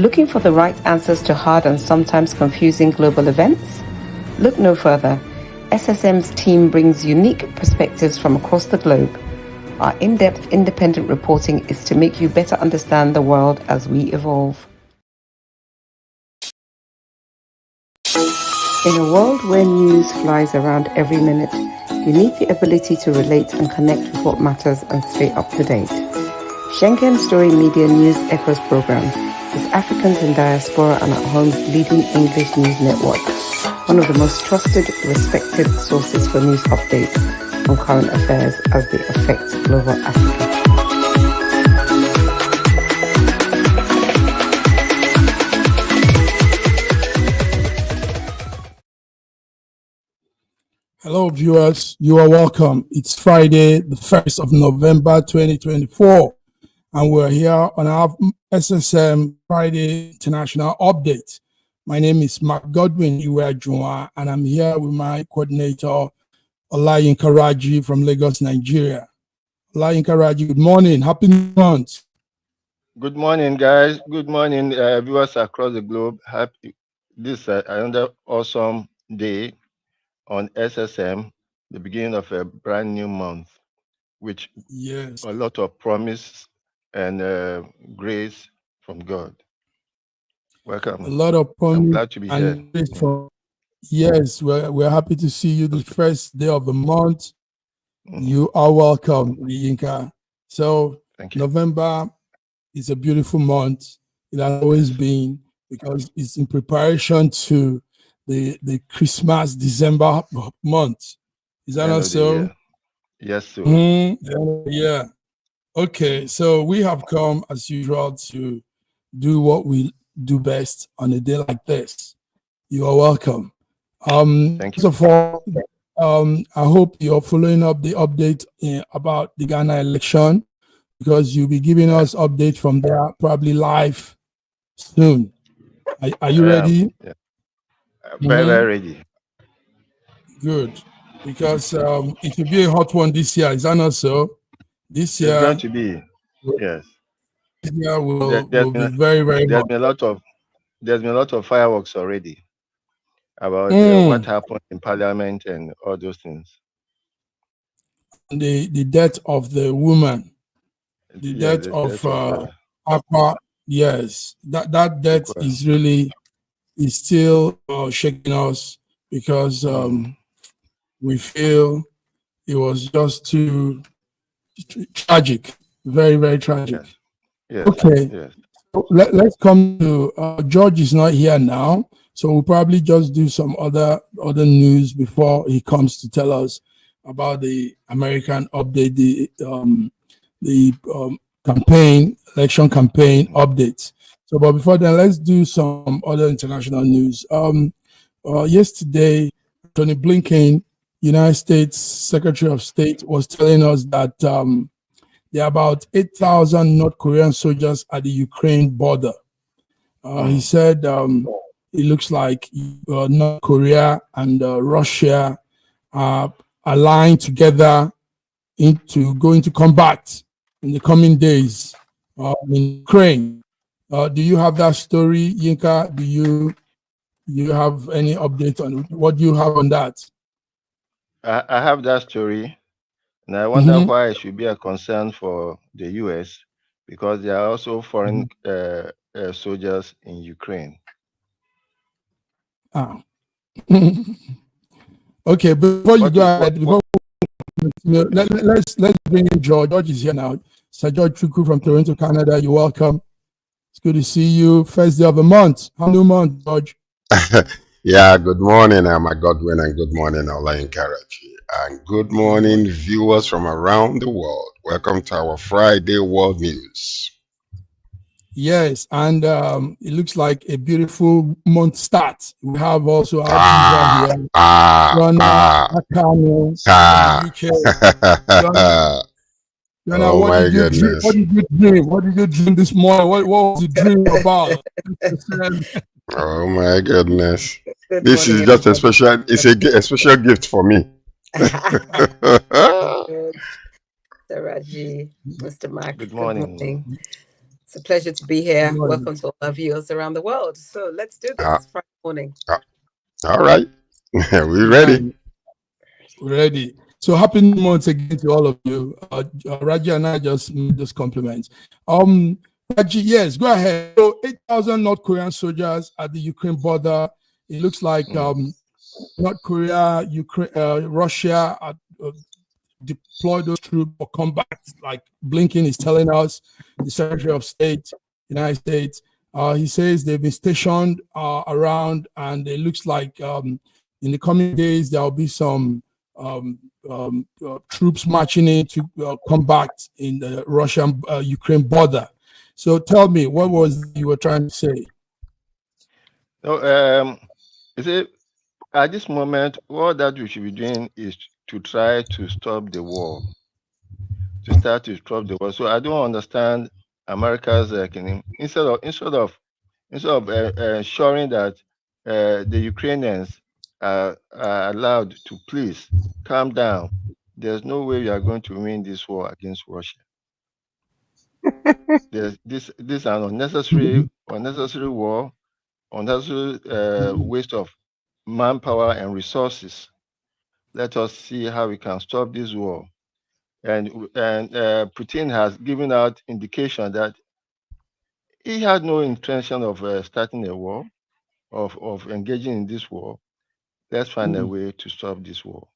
Looking for the right answers to hard and sometimes confusing global events? Look no further. SSM's team brings unique perspectives from across the globe. Our in-depth independent reporting is to make you better understand the world as we evolve. In a world where news flies around every minute, you need the ability to relate and connect with what matters and stay up to date. Schengen Story Media News Echoes program is Africans in Diaspora and at Home's leading English news network, one of the most trusted, respected sources for news updates on current affairs as they affect global Africa. Hello, viewers. You are welcome. It's Friday, the 1st of November, 2024, and we're here on our SSM Friday International Update. My name is Mark Godwin Iweajunwa, and I'm here with my coordinator, Olayinka Raji from Lagos, Nigeria. Olayinka Raji, good morning. Happy New Month. Good morning, guys. Good morning, viewers across the globe. Happy this is another awesome day on SSM, the beginning of a brand new month, which Yes, a lot of promise and grace from God. Welcome. a lot of I'm promise glad to be here. and grace for. Yes, we're happy to see you the first day of the month. You are welcome, Yinka. So Thank you. November is a beautiful month. It has always been, because it's in preparation to the Christmas December month. Is that End not of the so? year. Yes, sir. Yeah. Okay, so we have come as usual to do what we do best on a day like this. You are welcome. Thank you. First of all, I hope you're following up the update about the Ghana election, because you'll be giving us updates from there probably live soon. Are you ready? Yeah. Very, very ready. Good, because it will be a hot one this year. Is that not so? This It's going year, to be. Yes. this year will There's be very, very There's hot. been a lot of fireworks already about what happened in Parliament and all those things. The death of the woman, the death of Papa, yes, that death is really still shaking us, because we feel it was just too tragic, very, very tragic. Yes. Okay, Yes. so let's come to George is not here now, so we'll probably just do some other news before he comes to tell us about the American update, the election campaign updates. So, but before then, let's do some other international news. Yesterday, Tony Blinken, United States Secretary of State, was telling us that there are about 8,000 North Korean soldiers at the Ukraine border. He said it looks like North Korea and Russia are aligned together to go into combat in the coming days in Ukraine. Do you have that story, Yinka? Do you have any update on what do you have on that? I have that story, and I wonder why it should be a concern for the U.S. because there are also foreign soldiers in Ukraine. Okay, before you go ahead, let's bring in George. George is here now. Sir George Chuku from Toronto, Canada. You're welcome. It's good to see you. First day of the month. How new month, George? Yeah, good morning, I'm Godwin, and good morning, Olayinka Raji, and good morning, viewers from around the world. Welcome to our Friday World News. Yes, and it looks like a beautiful month start. We have also our here, Akano, oh what my did you dream? goodness. What did you dream? What did you dream this morning? What was the dream about? Oh my goodness. This is just a special, it's a special gift for me. Mr. Raji, Mr. Mark, Good morning. It's a pleasure to be here. Welcome to all our viewers around the world. So let's do this Friday morning. All right. We're ready. Ready. So happy new month again to all of you. Raji and I just made those compliments. Raji, yes, go ahead. So 8,000 North Korean soldiers at the Ukraine border. It looks like North Korea, Ukraine, Russia deploy those troops for combat, like Blinken is telling us, the Secretary of State, United States. He says they've been stationed around, and it looks like in the coming days there will be some troops marching in to combat in the Russian-Ukraine border. So tell me, what was you were trying to say? No, you see, at this moment, what that we should be doing is to try to stop the war, to start to stop the war. So I don't understand America's instead of ensuring that the Ukrainians are allowed to please calm down. There's no way we are going to win this war against Russia. This is an unnecessary war, unnecessary waste of manpower and resources. Let us see how we can stop this war. And Putin has given out indication that he had no intention of starting a war, of engaging in this war. Let's find a way to stop this war.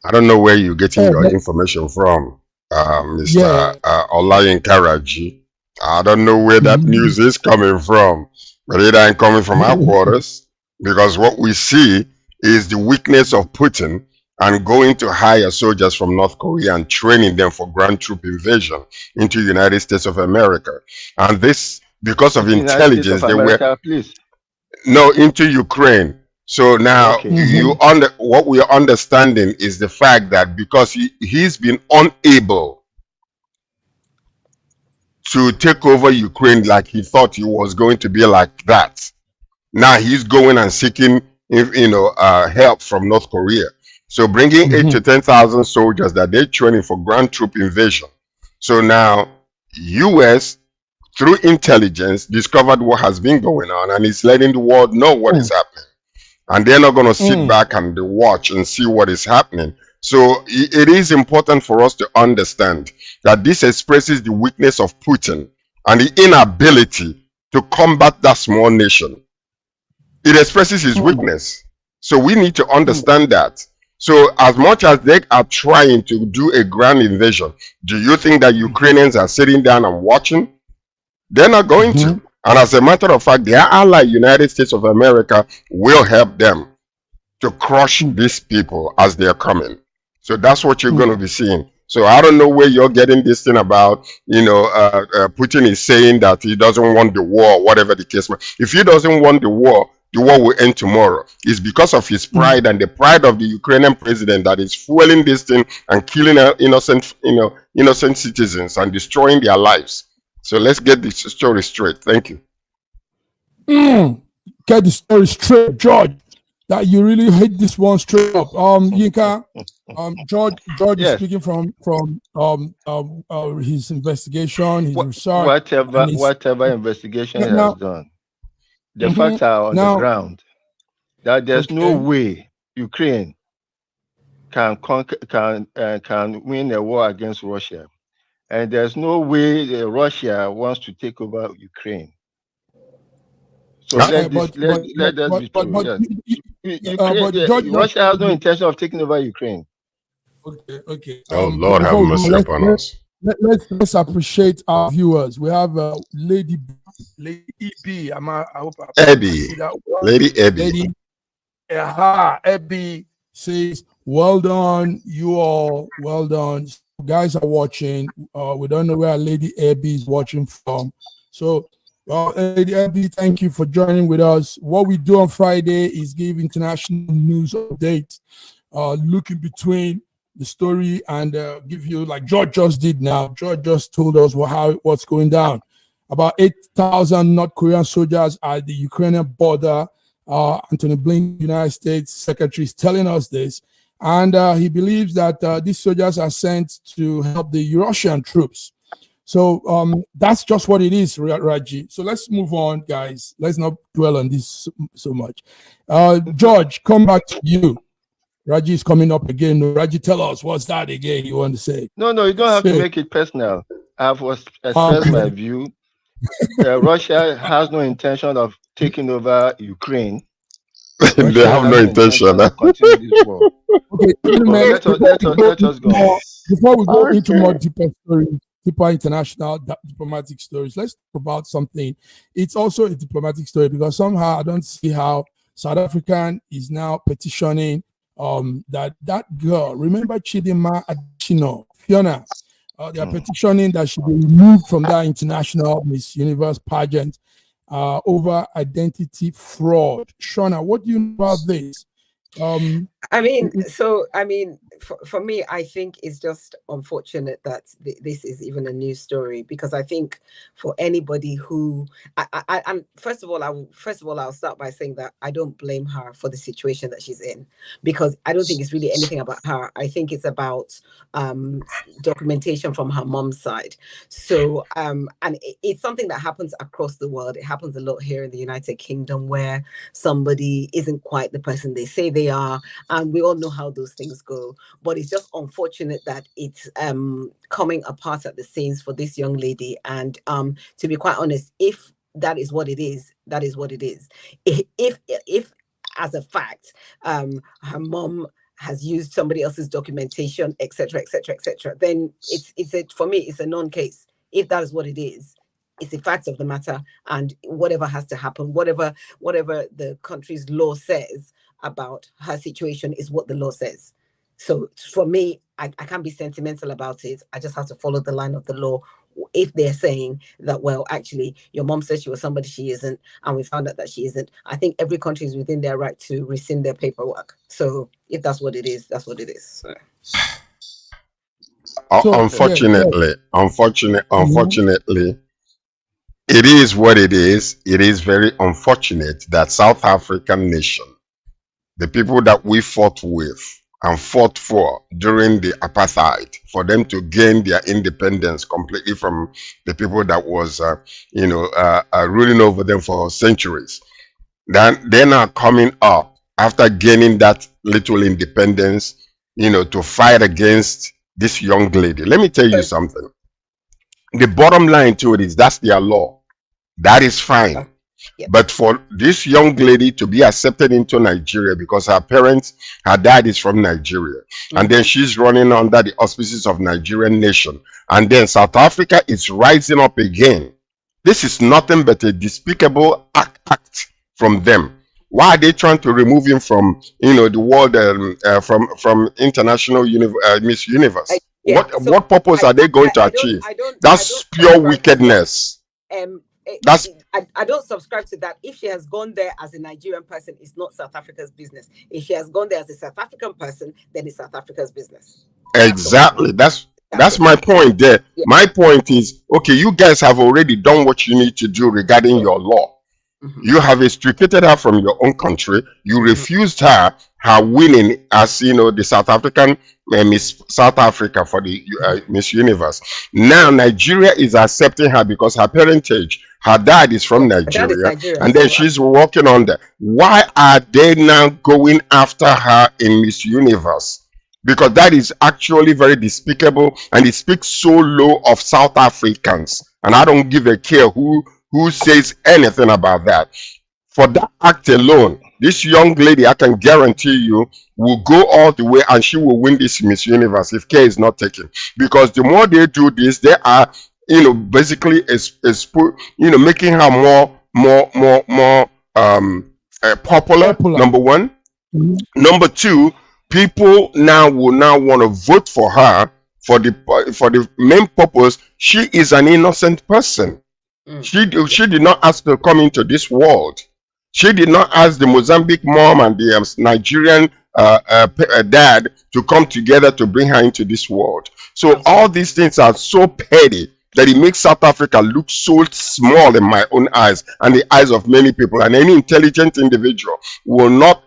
I don't know where you're getting your information from, Mr. Olayinka Raji. I don't know where that news is coming from, but it ain't coming from our quarters, because what we see is the weakness of Putin and going to hire soldiers from North Korea and training them for ground troop invasion into the United States of America. And this, because of intelligence, they were... Please. No, into Ukraine. So now what we are understanding is the fact that because he's been unable to take over Ukraine like he thought he was going to be like that, now he's going and seeking help from North Korea. So bringing 8,000 to 10,000 soldiers that they're training for ground troop invasion. So now US through intelligence discovered what has been going on and is letting the world know what is happening. And they're not going to sit back and watch and see what is happening. So it is important for us to understand that this expresses the weakness of Putin and the inability to combat that small nation. It expresses his weakness. So we need to understand that. So as much as they are trying to do a grand invasion, do you think that Ukrainians are sitting down and watching? They're not going to. And as a matter of fact, their ally, United States of America, will help them to crush these people as they're coming. So that's what you're going to be seeing. So I don't know where you're getting this thing about, Putin is saying that he doesn't want the war, whatever the case may be. If he doesn't want the war will end tomorrow. It's because of his pride and the pride of the Ukrainian president that is fueling this thing and killing innocent citizens and destroying their lives. So let's get this story straight. Thank you. Get the story straight, George. That you really hit this one straight up. Yinka, George is speaking from his investigation, his research. Whatever investigation he has done. The facts are on the ground. That there's no way Ukraine can win a war against Russia. And there's no way Russia wants to take over Ukraine. So let that be true. Russia has no intention of taking over Ukraine. Okay. Oh Lord, have mercy upon us. Let's appreciate our viewers. We have Lady EB. I hope Eddie. Lady Eddie. Eddie says, "Well done, you all. Well done." Guys are watching. We don't know where Lady Abby is watching from. So, Lady Abby, thank you for joining with us. What we do on Friday is give international news updates, looking between the story and give you, like George just did now. George just told us what's going down. About 8,000 North Korean soldiers at the Ukrainian border. Anthony Blinken, United States Secretary, is telling us this. And he believes that these soldiers are sent to help the Russian troops. So that's just what it is, Raji. So let's move on, guys. Let's not dwell on this so much. George, come back to you. Raji is coming up again. Raji, tell us, what's that again you want to say? No, you don't have to make it personal. I've expressed my view. Russia has no intention of taking over Ukraine. They have no intention. Of continuing this war. Okay, let us go on. Before we go into more deeper international diplomatic stories, let's talk about something. It's also a diplomatic story because somehow I don't see how South African is now petitioning that girl. Remember Chidimma Adetshina, F.N.A. They are petitioning that she be removed from that international Miss Universe pageant over identity fraud. Shauna, what do you know about this? For me, I think it's just unfortunate that this is even a news story, because I think for anybody who, and first of all, I'll start by saying that I don't blame her for the situation that she's in, because I don't think it's really anything about her. I think it's about documentation from her mom's side. So, and it's something that happens across the world. It happens a lot here in the United Kingdom, where somebody isn't quite the person they say they are, and we all know how those things go. But it's just unfortunate that it's coming apart at the seams for this young lady. And to be quite honest, if that is what it is, that is what it is. If as a fact, her mom has used somebody else's documentation, etc., then for me, it's a non-case. If that is what it is, it's the facts of the matter, and whatever has to happen, whatever the country's law says about her situation is what the law says. So for me, I can't be sentimental about it. I just have to follow the line of the law. If they're saying that, well, actually, your mom said she was somebody she isn't, and we found out that she isn't, I think every country is within their right to rescind their paperwork. So if that's what it is, that's what it is. So. Unfortunately, it is what it is. It is very unfortunate that South African nation, the people that we fought with and fought for during the apartheid, for them to gain their independence completely from the people that was, ruling over them for centuries. Then they're now coming up after gaining that little independence, to fight against this young lady. Let me tell you something. The bottom line to it is that's their law. That is fine. Yep. But for this young lady to be accepted into Nigeria because her dad is from Nigeria, and then she's running under the auspices of Nigerian nation, and then South Africa is rising up again. This is nothing but a despicable act from them. Why are they trying to remove him from the world, from international Miss Universe? What purpose are they going to achieve? That's pure wickedness. I don't subscribe to that. If she has gone there as a Nigerian person, it's not South Africa's business. If she has gone there as a South African person, then it's South Africa's business. Exactly. That's my point there. Yeah. My point is, okay, you guys have already done what you need to do regarding your law. You have extricated her from your own country. You refused her winning as the South African Miss South Africa for the Miss Universe. Now Nigeria is accepting her because her parentage, her dad is from Nigeria, and then she's working on that. Why are they now going after her in Miss Universe? Because that is actually very despicable, and it speaks so low of South Africans. And I don't give a care who says anything about that. For that act alone, this young lady, I can guarantee you, will go all the way, and she will win this Miss Universe if care is not taken. Because the more they do this, they are, basically, making her more popular. Number one. Number two, people now will want to vote for her for the main purpose. She is an innocent person. She did not ask to come into this world. She did not ask the Mozambique mom and the Nigerian dad to come together to bring her into this world. So all these things are so petty that it makes South Africa look so small in my own eyes and the eyes of many people. And any intelligent individual will not,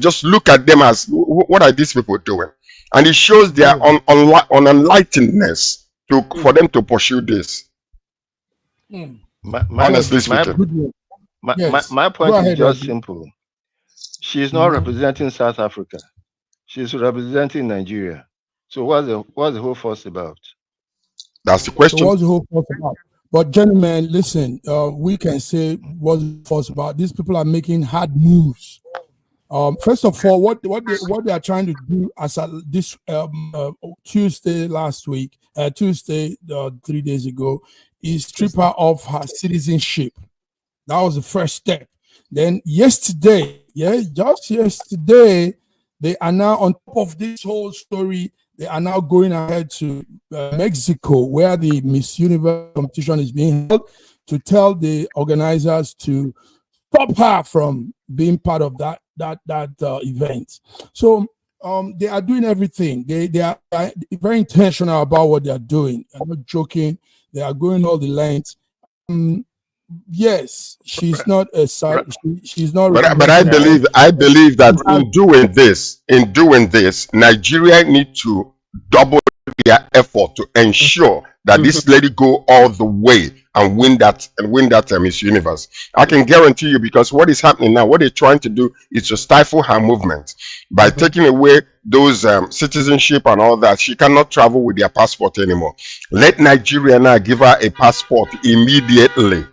just look at them as, what are these people doing? And it shows their unenlightenedness for them to pursue this. Honestly speaking. My point is just simple. She is not representing South Africa. She's representing Nigeria. So what's the whole fuss about? That's the question. So what's the whole fuss about? But gentlemen, listen, we can say what's the fuss about. These people are making hard moves. First of all, what they are trying to do as this Tuesday last week, Tuesday 3 days ago, is strip her of her citizenship. That was the first step. Then yesterday, just yesterday, they are now on top of this whole story. They are now going ahead to Mexico, where the Miss Universe competition is being held, to tell the organizers to stop her from being part of that event. So they are doing everything. They are very intentional about what they are doing. I'm not joking. They are going all the lengths. Yes, she's not a side. She's not. But I believe that in doing this, Nigeria need to double their effort to ensure that this lady go all the way and win that Miss Universe. I can guarantee you, because what is happening now, what they're trying to do is to stifle her movement by taking away those citizenship and all that. She cannot travel with their passport anymore. Let Nigeria now give her a passport immediately.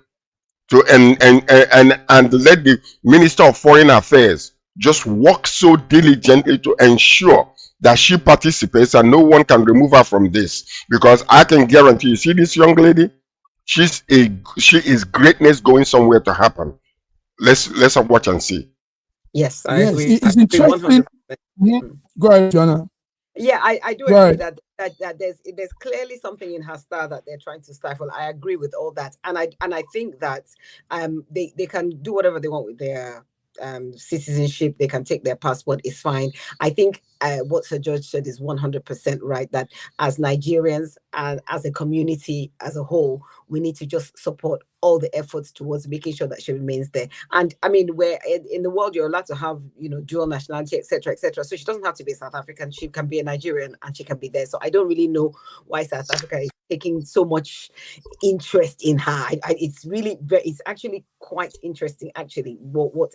And let the Minister of Foreign Affairs just work so diligently to ensure that she participates and no one can remove her from this. Because I can guarantee you, see this young lady, she is greatness going somewhere to happen. Let's watch and see. Yes, I agree. It's interesting. Go ahead, Joanna. Yeah, I do agree that there's clearly something in her style that they're trying to stifle. I agree with all that, and I think that they can do whatever they want with their citizenship. They can take their passport. It's fine. I think what Sir George said is 100% right, that as Nigerians and as a community as a whole, we need to just support all the efforts towards making sure that she remains there. And I mean, where in the world you're allowed to have, dual nationality, etc., etc. So she doesn't have to be South African. She can be a Nigerian and she can be there. So I don't really know why South Africa is taking so much interest in her. It's actually quite interesting. Actually,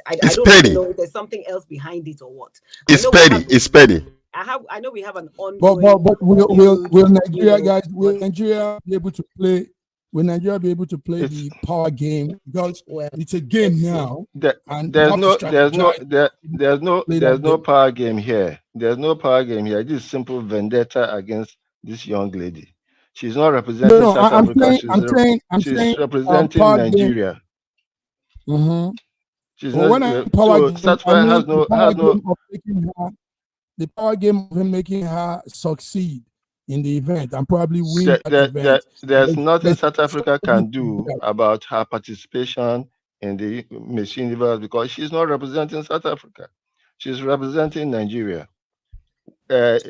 I don't really know if there's something else behind it or what. It's petty. I know we have an ongoing. But will Nigeria guys? Will Nigeria be able to play? Will Nigeria be able to play the power game? Because it's a game now. There's no power game here. There's no power game here. This is simple vendetta against this young lady. She's not representing South Africa. She's representing Nigeria. She's not. South Africa has no. The power game of him making her succeed in the event and probably win that event. There's nothing South Africa can do about her participation in the Miss Universe, because she's not representing South Africa. She's representing Nigeria. If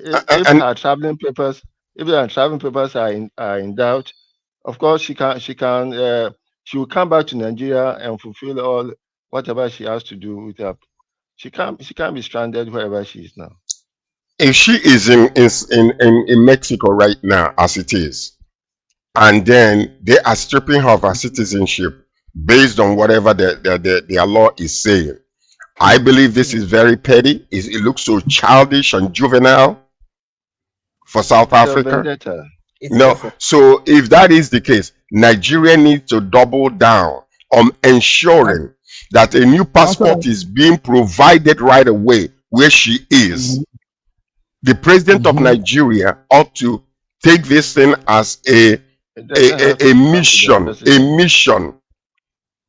her traveling papers are in doubt, of course she will come back to Nigeria and fulfill all whatever she has to do with her. She can't be stranded wherever she is now. If she is in Mexico right now, as it is, and then they are stripping her of her citizenship based on whatever their law is saying, I believe this is very petty. It looks so childish and juvenile for South Africa. So if that is the case, Nigeria needs to double down on ensuring that a new passport is being provided right away where she is. The president of Nigeria ought to take this thing as a mission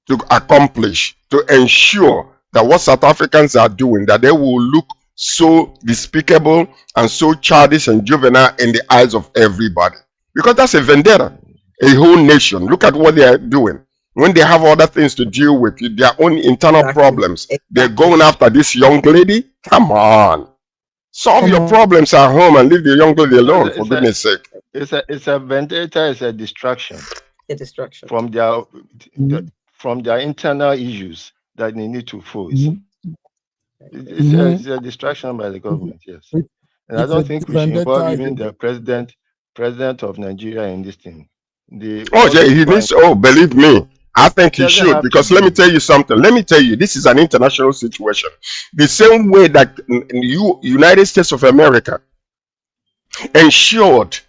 to accomplish, to ensure that what South Africans are doing, that they will look so despicable and so childish and juvenile in the eyes of everybody. Because that's a vendetta. A whole nation. Look at what they are doing. When they have other things to deal with, their own internal problems, they're going after this young lady. Come on. Solve your problems at home and leave the young lady alone, for goodness sake. It's a vendetta, it's a distraction. A distraction. From their internal issues that they need to face. It's a distraction by the government, yes. And I don't think we should involve even the president president of Nigeria in this thing. Oh yeah, he needs. Oh, believe me, I think he should, because let me tell you something. Let me tell you, this is an international situation. The same way that United States of America ensured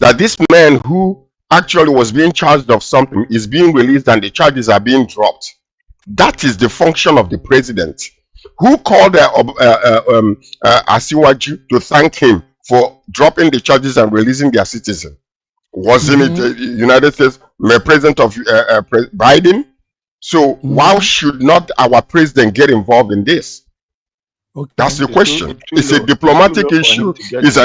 that this man who actually was being charged of something is being released and the charges are being dropped. That is the function of the president. Who called Asiwaju to thank him for dropping the charges and releasing their citizen? Wasn't it the United States President of Biden? So why should not our president get involved in this? Okay. That's the question. It's a diplomatic issue. It's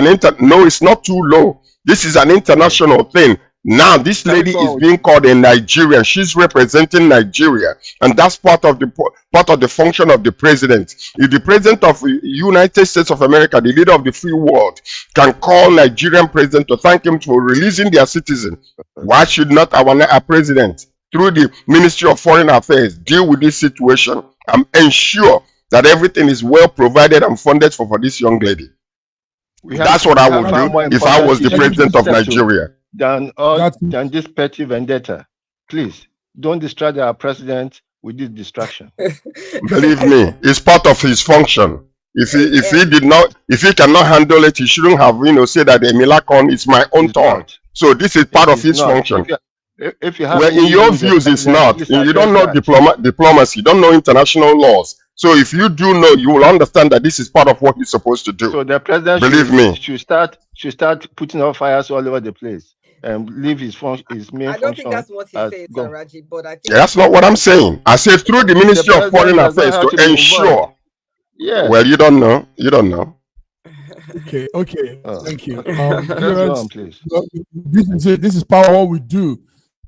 no, it's not too low. This is an international thing. Now this lady is being called a Nigerian. She's representing Nigeria, and that's part of the function of the president. If the president of the United States of America, the leader of the free world, can call Nigerian president to thank him for releasing their citizen, why should not our president, through the Ministry of Foreign Affairs, deal with this situation and ensure that everything is well provided and funded for this young lady? That's what I would do if I was the president of Nigeria. Than this petty vendetta. Please don't distract our president with this distraction. Believe me, it's part of his function. If he cannot handle it, he shouldn't have said that Emilakon is my own turn. So this is part of his function. If you have, well, in your views, it's not. You don't know diplomacy, you don't know international laws. So if you do know, you will understand that this is part of what he's supposed to do. So the president, believe me, should start putting out fires all over the place and leave his main function. I don't think that's what he said, Raji, but I think that's not what I'm saying. I said through the Ministry of Foreign Affairs to ensure. Yeah. Well, you don't know. You don't know. Okay. Thank you. Please. This is part of what we do.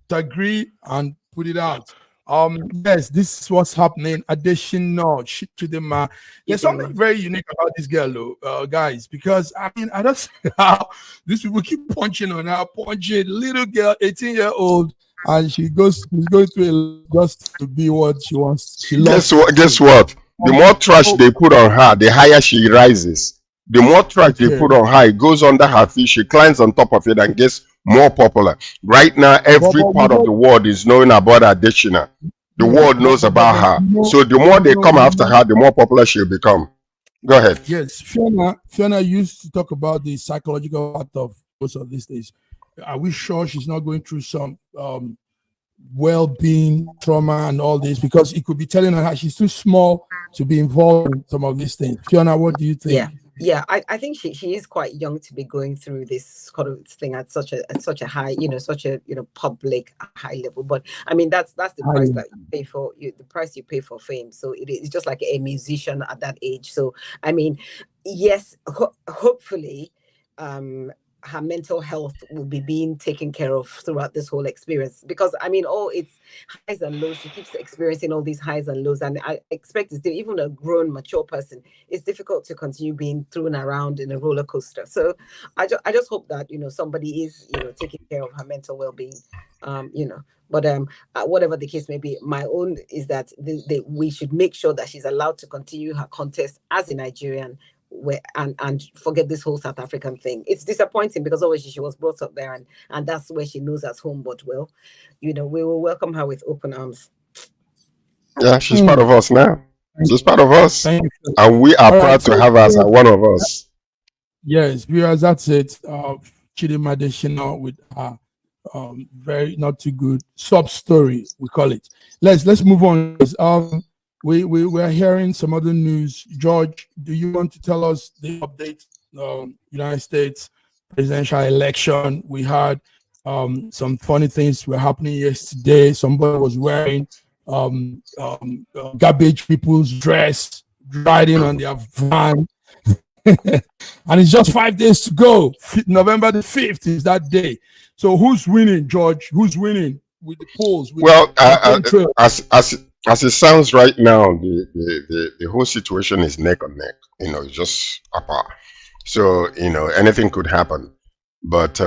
To agree and put it out. Yes, this is what's happening. Adetshina, Chidimma. There's something very unique about this girl, guys, because I don't see how these people keep punching on her, little girl, 18-year-old, and she's going to just to be what she wants. Guess what? The more trash they put on her, the higher she rises. The more trash they put on her, it goes under her feet. She climbs on top of it and gets more popular. Right now, every part of the world is knowing about Adetshina. The world knows about her. So the more they come after her, the more popular she'll become. Go ahead. Yes, Fiona used to talk about the psychological part of most of these days. Are we sure she's not going through some well-being trauma and all this? Because it could be telling her she's too small to be involved in some of these things. Fiona, what do you think? Yeah, I think she is quite young to be going through this kind of thing at such a high, public high level. But I mean, that's the price that you pay for the price you pay for fame. So it's just like a musician at that age. So I mean, yes, hopefully, her mental health will be being taken care of throughout this whole experience, because I mean, it's highs and lows. She keeps experiencing all these highs and lows, and I expect even a grown, mature person, it's difficult to continue being thrown around in a roller coaster. So I just hope that somebody is taking care of her mental well-being, But whatever the case may be, my own is that we should make sure that she's allowed to continue her contest as a Nigerian. And forget this whole South African thing. It's disappointing because obviously she was brought up there and that's where she knows as home. But we will welcome her with open arms. Yeah, she's part of us now. She's part of us, and we are proud to have her as one of us. Yes, viewers, that's it. Chidimma Adetshina with her very not too good sub story, we call it. Let's move on. We're hearing some other news. George, do you want to tell us the update? United States presidential election. We had some funny things were happening yesterday. Somebody was wearing garbage people's dress, riding on their van. And it's just 5 days to go. November the 5th is that day. So who's winning, George? Who's winning with the polls? As it sounds right now, the whole situation is neck and neck. It's just apart. So anything could happen. But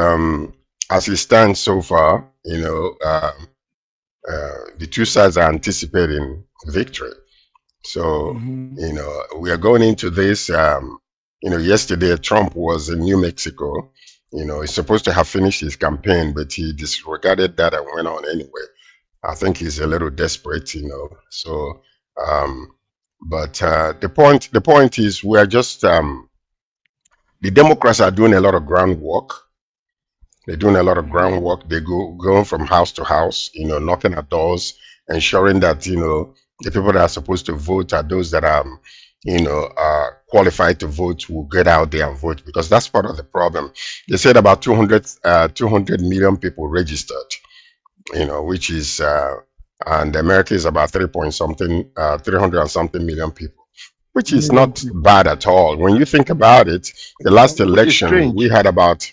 as it stands so far, the two sides are anticipating victory. So we are going into this. Yesterday Trump was in New Mexico, You know, he's supposed to have finished his campaign, but he disregarded that and went on anyway. I think he's a little desperate, you know. So, but the point is, we are just the Democrats are doing a lot of groundwork. They're doing a lot of groundwork. They going from house to house, you know, knocking at doors, ensuring that, you know, the people that are supposed to vote are those that are, you know, qualified to vote will get out there and vote, because that's part of the problem. They said about 200 million people registered, you know, which is and America is about 300 and something million people, which is not bad at all. When you think about it, the last election we had about,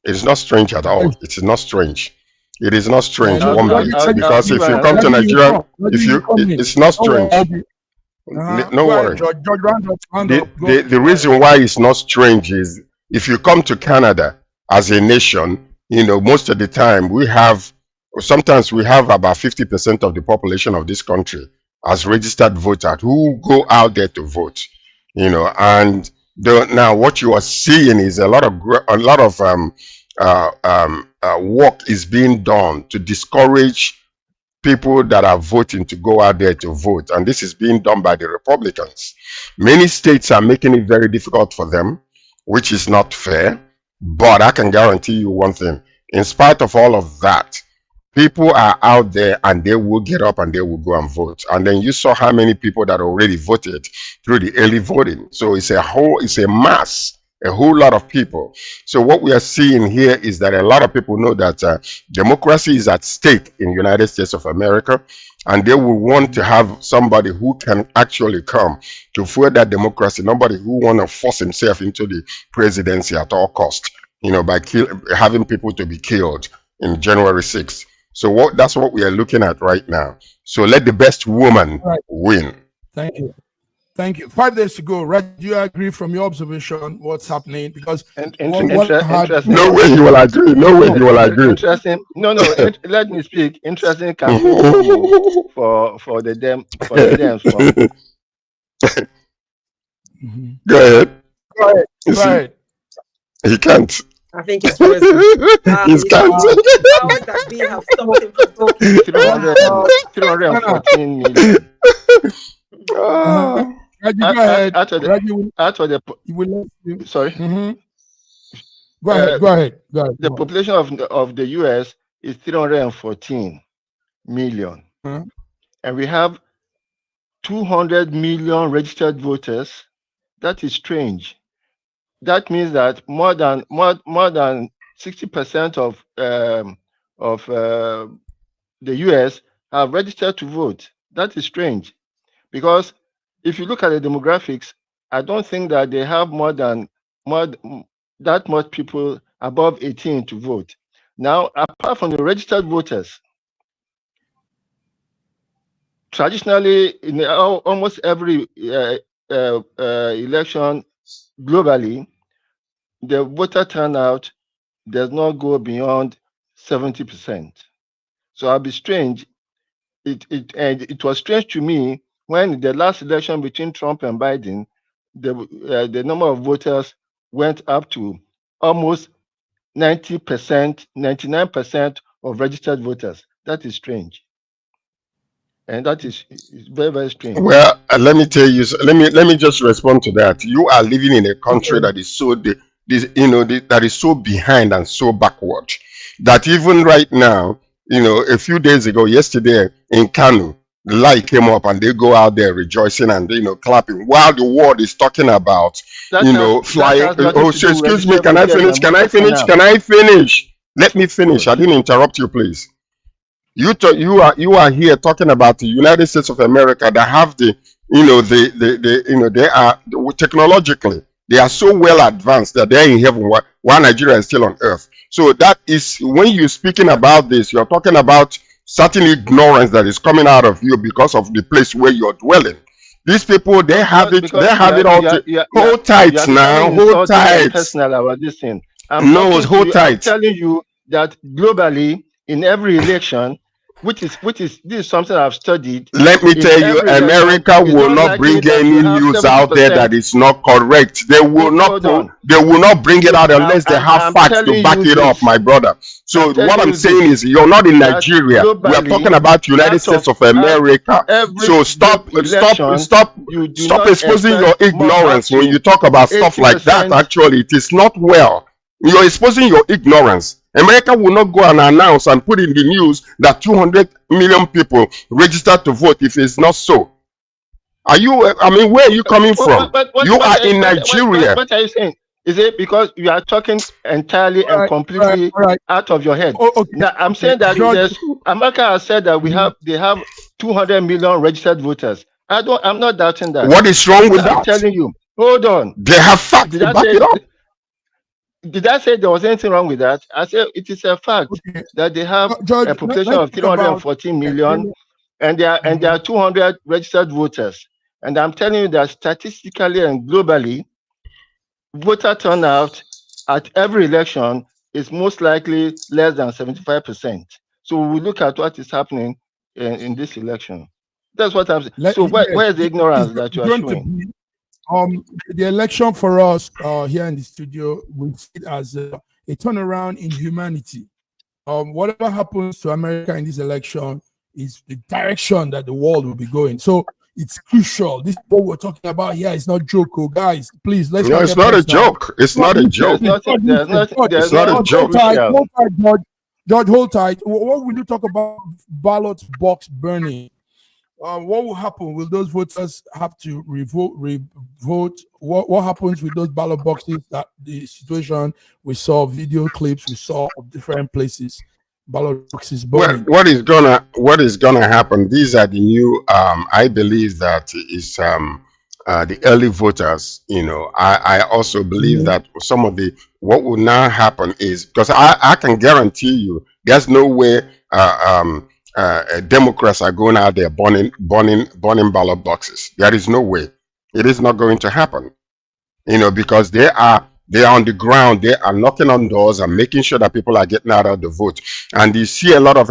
it's not strange at all. It is not strange. It is not strange one bit, because if you come to Nigeria, it's not strange. No worry. The reason why it's not strange is, if you come to Canada as a nation, you know, most of the time sometimes we have about 50% of the population of this country as registered voters who go out there to vote, you know. And now what you are seeing is a lot of work is being done to discourage people that are voting to go out there to vote, and this is being done by the Republicans. Many states are making it very difficult for them, which is not fair. But I can guarantee you one thing: in spite of all of that, people are out there and they will get up and they will go and vote. And then you saw how many people that already voted through the early voting. So it's a mass, a whole lot of people. So what we are seeing here is that a lot of people know that democracy is at stake in the United States of America, and they will want to have somebody who can actually come to fuel that democracy, nobody who want to force himself into the presidency at all cost, you know, by having people to be killed in January 6th. So that's what we are looking at right now. So let the best woman win. Thank you. Thank you. 5 days to go. Right? Do you agree from your observation what's happening? Because interesting. No way you will agree. No way you will agree. Interesting. No. Let me speak. Interesting campaign for the Dems. Go ahead. Go ahead. He can't. I think it's frozen. He can't. Mr. B have stopped him from talking. 314 million. Sorry. Go ahead. The population of the US is 314 million, and we have 200 million registered voters. That is strange. That means that more than 60% of the US have registered to vote. That is strange, because if you look at the demographics, I don't think that they have that much people above 18 to vote. Now, apart from the registered voters, traditionally in almost every election globally, the voter turnout does not go beyond 70%. So I'll be strange. It was strange to me when the last election between Trump and Biden, the number of voters went up to almost 90%, 99% of registered voters. That is strange. And that is very, very strange. Well, let me tell you. Let me just respond to that. You are living in a country that is so that is so behind and so backward that even right now, you know, a few days ago, yesterday in Kanu, the light came up and they go out there rejoicing and, you know, clapping while the world is talking about, flying. Oh, excuse me. Can I finish? Let me finish. I didn't interrupt you, please. You are here talking about the United States of America that have they are technologically, they are so well advanced that they're in heaven while Nigeria is still on earth. So that is, when you're speaking about this, you're talking about certain ignorance that is coming out of you because of the place where you're dwelling. These people, they have it all. Hold tight now. Hold tight. Personal about this thing. Hold tight. I'm telling you that globally, in every election, which is this is something I've studied. Let me tell you, America will not bring any news out there that is not correct. They will not bring it out unless they have facts to back it up, my brother. So what I'm saying is, you're not in Nigeria. We are talking about United States of America. So stop exposing your ignorance when you talk about stuff like that. Actually, it is not well. You're exposing your ignorance. America will not go and announce and put in the news that 200 million people registered to vote if it's not so. Are you, I mean, where are you coming from? You are in Nigeria. What are you saying? Is it because you are talking entirely and completely out of your head? Now, I'm saying that America has said that they have 200 million registered voters. I'm not doubting that. What is wrong with that? I'm telling you. Hold on. They have facts to back it up. Did I say there was anything wrong with that? I said it is a fact that they have a population of 314 million and there are 200 registered voters. And I'm telling you that statistically and globally, voter turnout at every election is most likely less than 75%. So we look at what is happening in this election. That's what I'm saying. So where is the ignorance that you are showing? The election for us here in the studio, we see it as a turnaround in humanity. Whatever happens to America in this election is the direction that the world will be going. So it's crucial. This is what we're talking about here. It's not joke, guys. Please, let's. No, it's not a joke. It's not a joke. It's not a joke. Hold tight, George. Hold tight. What will you talk about? Ballot box burning. What will happen? Will those voters have to revote? What happens with those ballot boxes? That the situation we saw, video clips we saw of different places, ballot boxes burning. What is gonna happen? These are the new. I believe that is the early voters. You know, I also believe that some of what will now happen is, because I can guarantee you, there's no way. Democrats are going out there burning ballot boxes. There is no way. It is not going to happen. You know, because they are on the ground. They are knocking on doors and making sure that people are getting out of the vote. And you see a lot of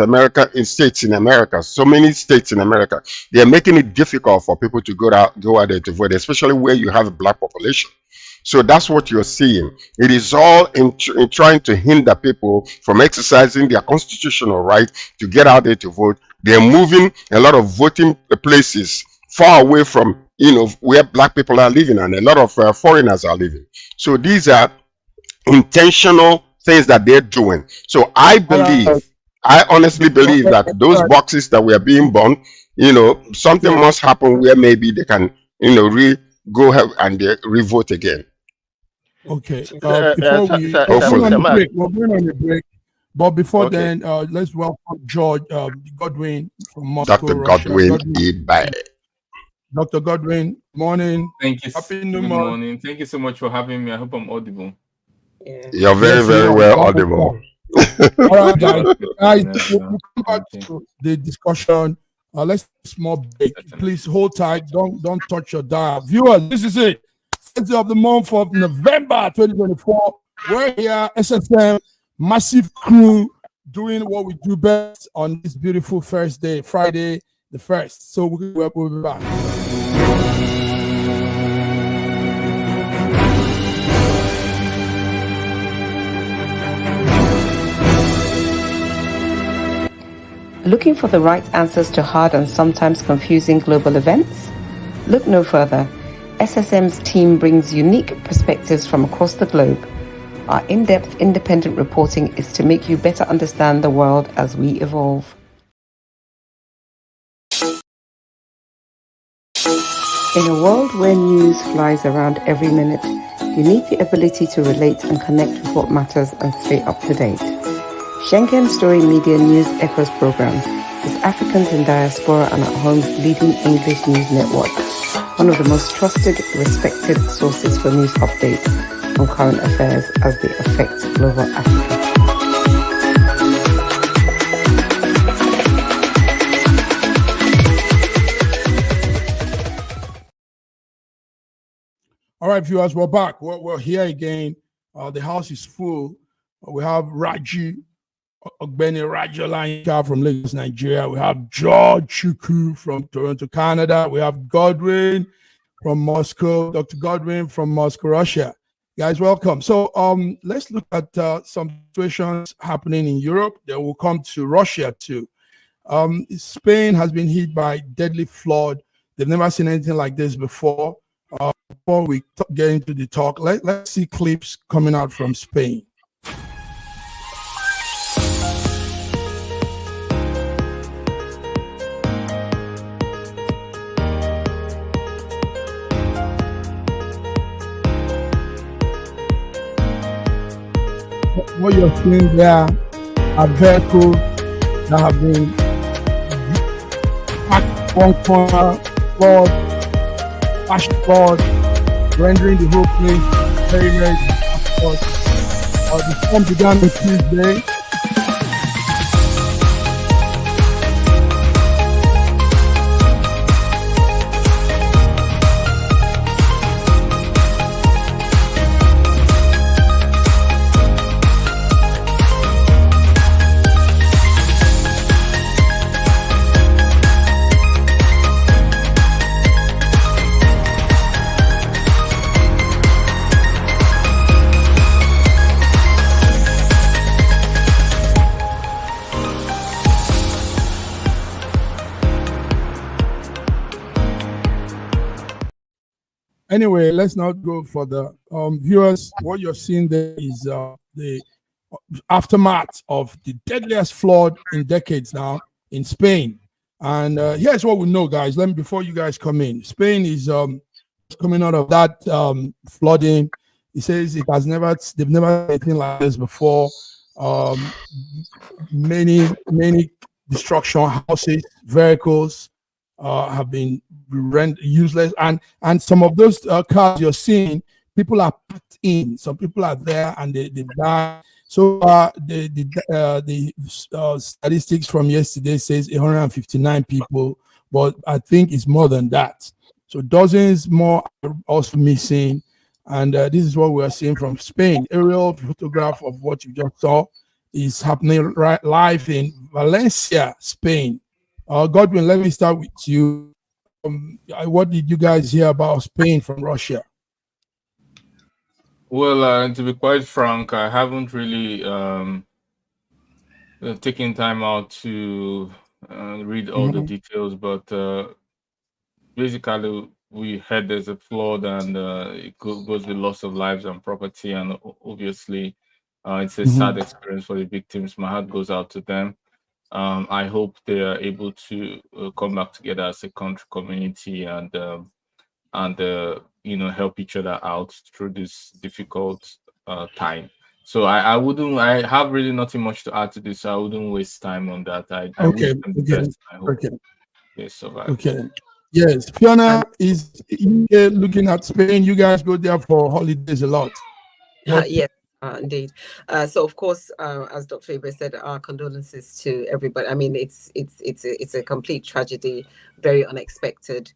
states in America, so many states in America, they are making it difficult for people to go out there to vote, especially where you have a black population. So that's what you're seeing. It is all in trying to hinder people from exercising their constitutional right to get out there to vote. They're moving a lot of voting places far away from, you know, where black people are living, and a lot of foreigners are living. So these are intentional things that they're doing. So I honestly believe that those boxes that were being burned, you know, something must happen where maybe they can, you know, go ahead and revote again. Okay. Before we're going on a break. But before then, let's welcome George Godwin from Moscow, Dr. Russia. Godwin. Dr. Godwin, morning. Thank you. Happy Good morning. Thank you so much for having me. I hope I'm audible. Yeah. You're very, very well audible. All right, guys. We'll come back to the discussion. Let's take a small break. Please hold tight. Don't touch your dial. Viewers, this is it. 30th of the month of November 2024. We're here, SSM, massive crew, doing what we do best on this beautiful first day, Friday the 1st. So we'll be back. Looking for the right answers to hard and sometimes confusing global events? Look no further. SSM's team brings unique perspectives from across the globe. Our in-depth independent reporting is to make you better understand the world as we evolve. In a world where news flies around every minute, you need the ability to relate and connect with what matters and stay up to date. Schengen Story Media News Echoes program is Africans in Diaspora and at Home's leading English news network, one of the most trusted, respected sources for news updates on current affairs as they affect global Africa. All right, viewers, we're back. We're here again. The house is full. We have Raji, Ogbeni Rajola from Lagos, Nigeria. We have George Chuku from Toronto, Canada. We have Godwin from Moscow, Dr. Godwin from Moscow, Russia. Guys, welcome. So let's look at some situations happening in Europe. Then we'll come to Russia too. Spain has been hit by deadly flood. They've never seen anything like this before. Before we get into the talk, let's see clips coming out from Spain. What you're seeing there are vehicles that have been packed one corner, flood, flash flood, rendering the whole place very, very difficult. The storm began on Tuesday. Anyway, let's not go for the viewers. What you're seeing there is the aftermath of the deadliest flood in decades now in Spain. And here's what we know, guys. Before you guys come in, Spain is coming out of that flooding. It says they've never seen anything like this before. Many destruction, houses, vehicles have been rendered useless, and some of those cars you're seeing, people are packed in. Some people are there and they died. So the statistics from yesterday says 159 people, but I think it's more than that. So dozens more are also missing, and this is what we are seeing from Spain. Aerial photograph of what you just saw is happening right live in Valencia, Spain. Godwin, let me start with you. What did you guys hear about Spain from Russia? Well, to be quite frank, I haven't really taken time out to read all the details, but basically we heard there's a flood and it goes with loss of lives and property, and obviously it's a sad experience for the victims. My heart goes out to them. I hope they are able to come back together as a country, community, and help each other out through this difficult time. So I have really nothing much to add to this. So I wouldn't waste time on that. I wish them the best. I hope they survive. Okay. Yes, Fiona is looking at Spain. You guys go there for holidays a lot. Yes. Indeed. So of course, as Dr. Faber said, our condolences to everybody. I mean, it's a complete tragedy, very unexpected.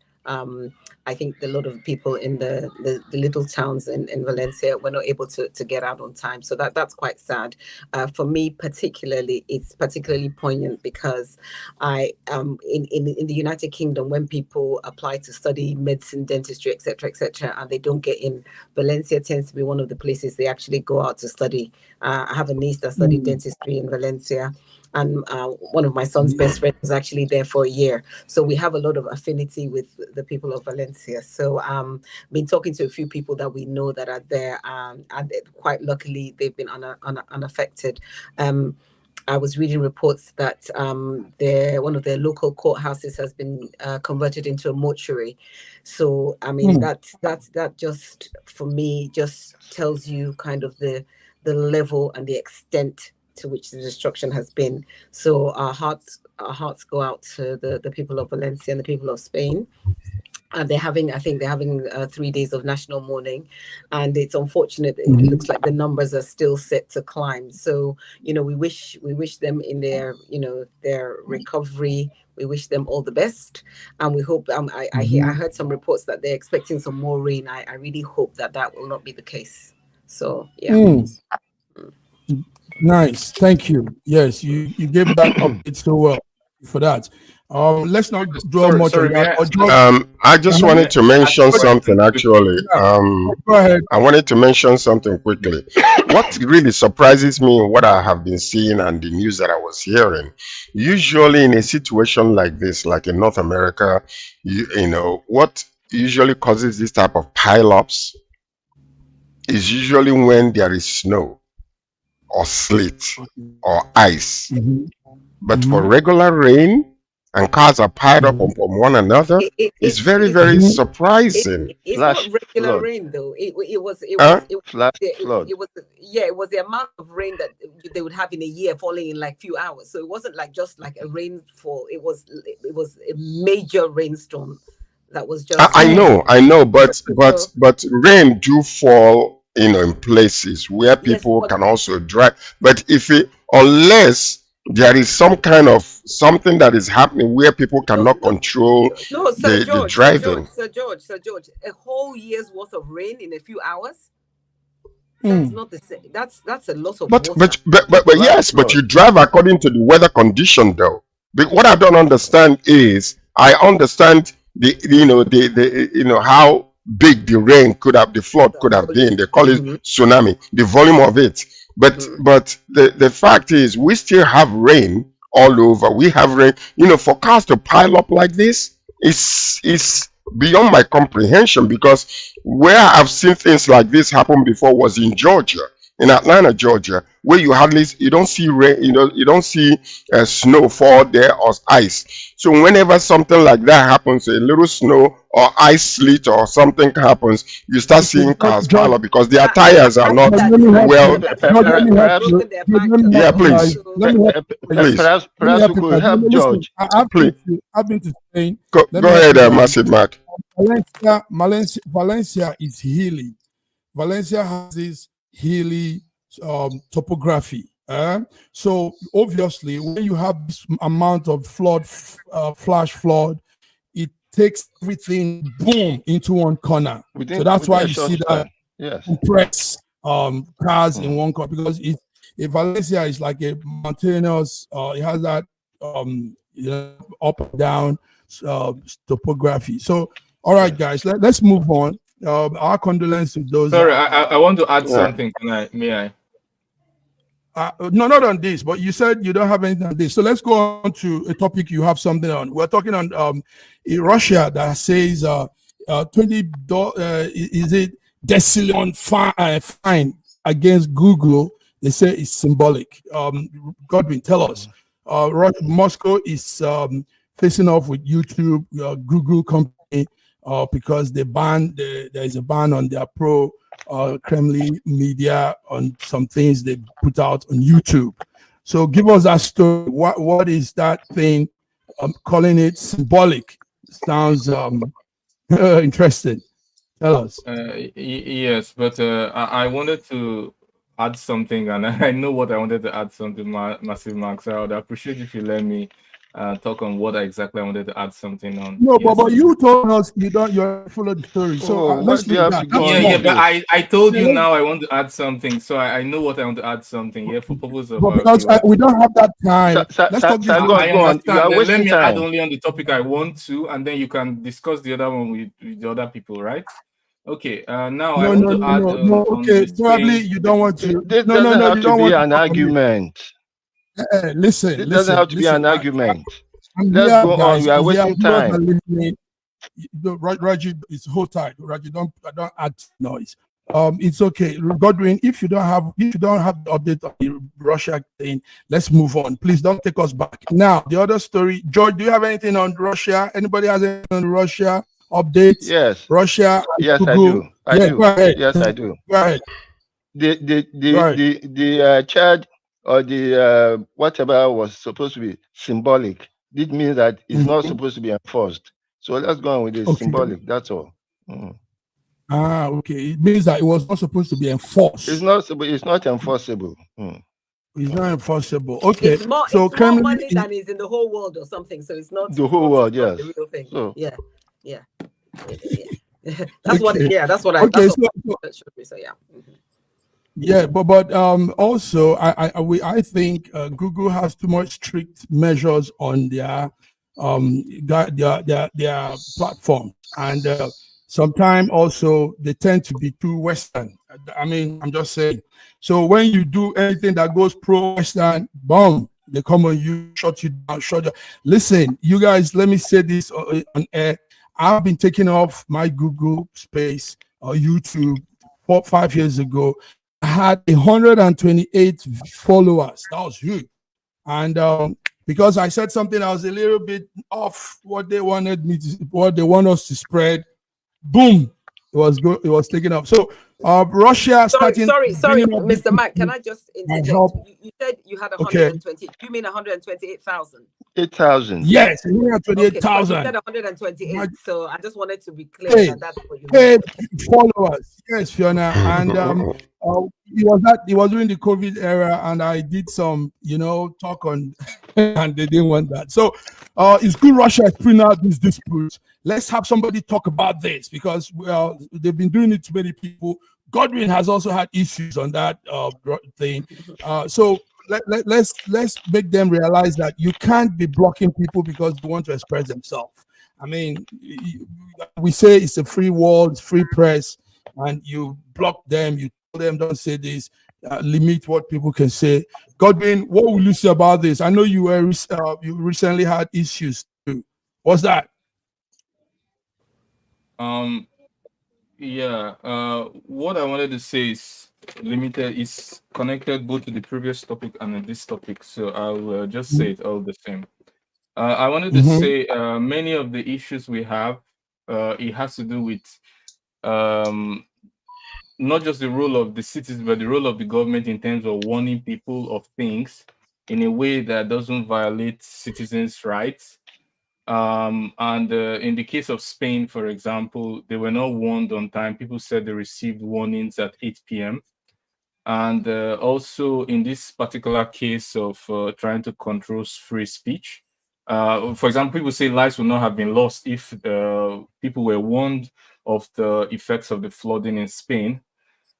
I think a lot of people in the little towns in Valencia were not able to get out on time. So that's quite sad. For me, particularly, it's particularly poignant because in the United Kingdom, when people apply to study medicine, dentistry, etc., and they don't get in, Valencia tends to be one of the places they actually go out to study. I have a niece that studied dentistry in Valencia. And one of my son's best friends was actually there for a year. So we have a lot of affinity with the people of Valencia. So been talking to a few people that we know that are there, and quite luckily they've been unaffected. I was reading reports that one of their local courthouses has been converted into a mortuary. So I mean that just for me just tells you kind of the level and the extent to which the destruction has been. So our hearts go out to the people of Valencia and the people of Spain. And I think they're having 3 days of national mourning, and it's unfortunate. It looks like the numbers are still set to climb. So we wish them in their their recovery. We wish them all the best, and we hope. I heard some reports that they're expecting some more rain. I really hope that will not be the case. So yeah. Nice, thank you. Yes, you gave that update so well for that. Let's not dwell Sorry, much on sorry, may that. I, Or sorry, just, I just uh-huh. wanted to mention ask a something question quickly? actually. Yeah, go ahead. I wanted to mention something quickly. What really surprises me in what I have been seeing and the news that I was hearing, usually in a situation like this, like in North America, you know, what usually causes this type of pileups is usually when there is snow or sleet or ice. Mhm, But for mhm, regular rain and cars are piled up mhm, on one another, it's very, very mhm. surprising. It's not Flash regular flood, rain though. Huh? flash flood. It was yeah, it was the amount of rain that they would have in a year falling in like few hours. So it wasn't like just like a rainfall. It was a major rainstorm that was just I know, so but rain do fall, you know, in places where yes, people but can also drive. But if it, unless there is some kind of something that is happening where people no, cannot no, control no, Sir the George, driving. Sir George, a whole year's worth of rain in a few hours. That's Mm. not the same. That's a lot of But water. Flash yes, but flood. you drive according to the weather condition though. But what I don't understand is I understand the you know how big the rain could have, the flood The could have been. volume. They call it Mm-hmm. tsunami, the volume of it. Mm-hmm. But the fact is we still have rain all over. We have rain, you know, for cars to pile up like this is beyond my comprehension, because where I've seen things like this happen before was in Georgia, in Atlanta, Georgia, where you don't see rain, you don't see snow fall there or ice. So whenever something like that happens, a little snow or ice sleet or something happens, you start Okay, seeing cars George, pile up because their I tires are heard not George, that let me I help heard well. you. that George, some let of me them help have Perhaps you. broken their George, backs let as me help Yeah, you well. guys. please, So Let me help you, please. Let me perhaps help we you could guys. help Listen, George. I've please I've been to Spain. Let go me help ahead, you guys. Massive Matt. Valencia is hilly. Valencia has this hilly topography. So obviously, when you have this amount of flash flood, it takes everything boom into one corner. So that's Within why a you see short that time. Yes. compress cars in Mm. one corner, because Valencia is like a mountainous. It has that up and down uh, topography. So all right, Yes. guys, let's move on. Our condolences to those Sorry, that I want to add Yeah. something. May I? no, not on this, but you said you don't have anything on this. So let's go on to a topic you have something on. We're talking on in Russia that says $20 is it decillion fine against Google. They say it's symbolic. Godwin, tell us. Moscow is facing off with YouTube, Google company, because there is a ban on their pro Kremlin media on some things they put out on YouTube. So give us that story. What is that thing? Calling it symbolic sounds interesting. Tell us. Yes, but I wanted to add something, and I know what I wanted to add something, Massive Max. I would appreciate if you let me talk on what exactly I wanted to add something on. No, but Yes. you told us you don't. You're full of the story. So Oh, why let's do you leave have that. to go That's on Yeah, with small. but this? I told Yeah, you now I want to add something, so I know what I want to add something. Yeah, for purpose of but our because viewers. we don't have that time, let's talk this. Sir, I go on. You understand. are Then let wasting me add time. only on the topic I want to, and then you can discuss the other one with the other people, right? Okay. Now I want to add No. on Okay, the probably Spain. you don't want to. This No, doesn't no. have You to don't be want to an talk on it. argument. Listen, This doesn't have to be an listen. argument. I'm Let's here, go on. guys. We are I'm here. wasting Viewers are time. listening. Raji, it's hold tight. Raji, don't add noise. It's okay. Godwin, if you don't have the update on the Russia thing, let's move on. Please don't take us back. Now, the other story. George, do you have anything on Russia? Anybody has anything on Russia updates? Yes. Russia, Yes, I Google. do. I Yeah, do. go ahead. Yes, I do. Go ahead. Go ahead. The charge or the whatever was supposed to be symbolic did mean that it's not Mhm. supposed to be enforced. So let's go on with this Okay. symbolic. That's all. Mm. Okay. It means that it was not supposed to be enforced. It's not enforceable. Mm. It's not enforceable. Okay. So It's more Kremlin money than is in the whole world or something. So The whole world, it's not yes. the real thing. So Yeah. That's what okay. that's what I Okay. that's So what that should be. So yeah. Mhm. Yeah, but also I think Google has too much strict measures on their their platforms, and sometimes also they tend to be too Western. I mean, I'm just saying. So when you do anything that goes pro Western, boom, they come on you, shut you down, shut you. Listen, you guys, let me say this on air. I've been taking off my Google Space or YouTube 4 5 years ago. I had 128 followers. That was huge. And because I said something that was a little bit off what they wanted me to, what they want us to spread, boom, it was good. It was taken up. So Russia starting Sorry, bringing up Mr. Mack. Can I just my interject? help. You said you had Okay. 120. You mean 128,000? 8,000. Yes, Okay, because you 128,000. said 128. So I just wanted to be clear Paid, that that's what you meant. paid Okay. followers. Yes, Fiona. And it was during the COVID era, and I did some, talk on, and they didn't want that. So it's good Russia is putting out this dispute. Let's have somebody talk about this because they've been doing it to many people. Godwin has also had issues on that thing. So let's make them realize that you can't be blocking people because they want to express themselves. I mean, we say it's a free world, it's free press, and you block them, you tell them don't say this, limit what people can say. Godwin, what will you say about this? I know you you recently had issues too. What's that? Yeah, what I wanted to say is limited is connected both to the previous topic and this topic, so I'll just say it all the same. I wanted to Mm-hmm. say many of the issues we have, it has to do with um, not just the role of the citizens, but the role of the government in terms of warning people of things in a way that doesn't violate citizens' rights. And in the case of Spain, for example, they were not warned on time. People said they received warnings at 8 p.m. And also in this particular case of trying to control free speech, for example, people say lives would not have been lost if people were warned of the effects of the flooding in Spain.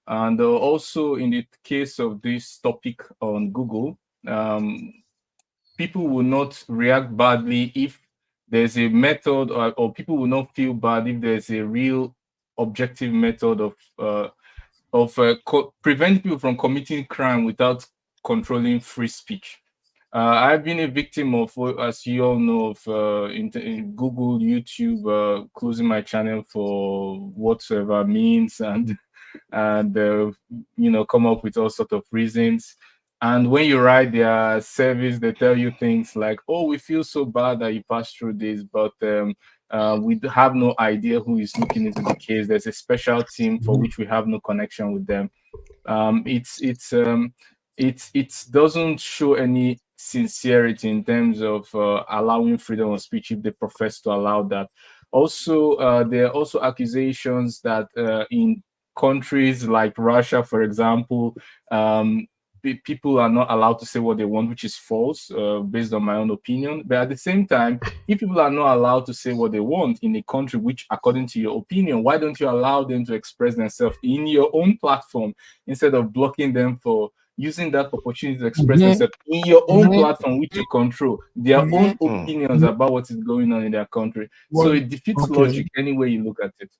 And also in the case of this topic on Google, um, people will not react badly if there's a method, or people will not feel bad if there's a real objective method of preventing people from committing crime without controlling free speech. I've been a victim of, as you all know, of in Google, YouTube closing my channel for whatsoever means, and come up with all sort of reasons. And when you write their service, they tell you things like, "Oh, we feel so bad that you passed through this, but we have no idea who is looking into the case. There's a special team for which we have no connection with them." It doesn't show any sincerity in terms of allowing freedom of speech if they profess to allow that. Also, there are also accusations that in countries like Russia, for example, people are not allowed to say what they want, which is false, based on my own opinion. But at the same time, if people are not allowed to say what they want in a country which, according to your opinion, why don't you allow them to express themselves in your own platform instead of blocking them for using that opportunity to express Mm-hmm. themselves in your own Mm-hmm. platform, which you control their own Mm-hmm. opinions about what is going on in their country? So Well, it defeats okay. logic any way you look at it.